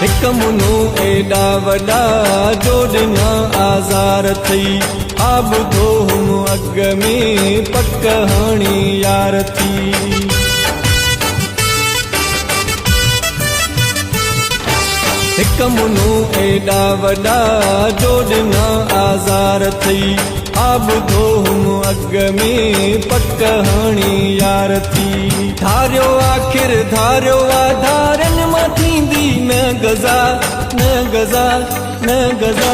हिक मुनो एडा वडा जोड़ना आज़ार थई आब धो हम अग में पक हाणी यार थी। हिक मुनो एडा वडा जोड़ना आज़ार थई आब धो हम अग में पक हाणी यार थी। धारियो आखिर धारियो आधारन मां थींदी न गज़ा न गज़ा न गज़ा।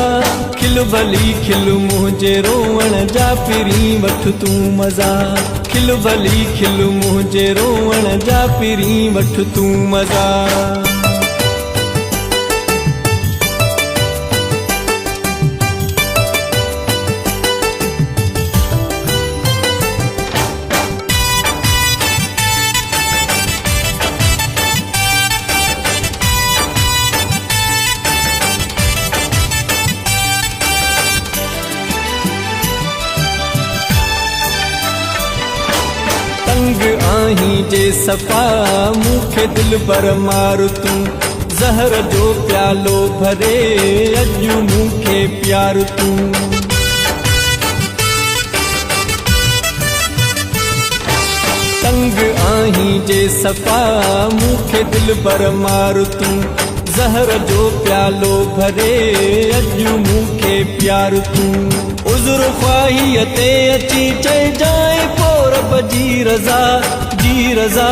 खिल भली खिल मुंहिंजे रोअण जा पिरी वठ तूं मज़ा। खिल भली खिल मुंहिंजे रोअण जा पिरी वठ तूं मज़ा। तंग आहीं जे सफ़ा मूंखे दिल पर मार तूं। ज़हर जो प्यालो भरे अॼु मूंखे प्यार तूं। तंग आहीं जे सफ़ा मूंखे दिल पर मार तूं। ज़हर जो प्यालो भरे अॼु मूंखे प्यार तूं। उज़्र ख्वाहीअ ते अची चइजांइ पोइ रब जी रज़ा जी रज़ा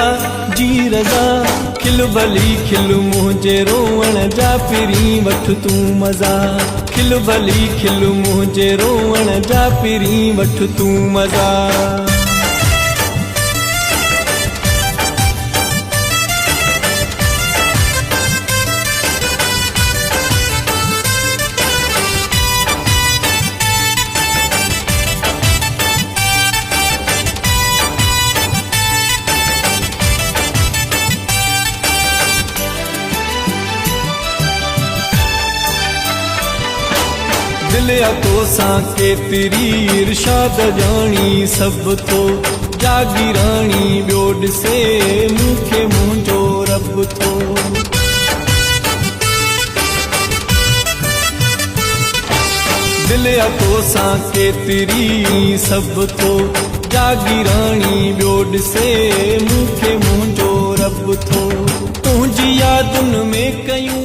जी रज़ा। खिल भली खिल मुंहिंजे रोअण जा पिरी वठ तूं मज़ा। खिल भली खिल मुंहिंजे रोअण जा पिरी वठ तूं मज़ा। दिल तो सां केतिरी इरशाद ॼाणी सभु तो जागीराणी ॿियो ॾिसे मूंखे मुंहिंजो रब थो। दिल तो सां केतिरी सभु तो जागीराणी ॿियो ॾिसे मूंखे मुंहिंजो रब थो। तुंहिंजी यादुनि में कयूं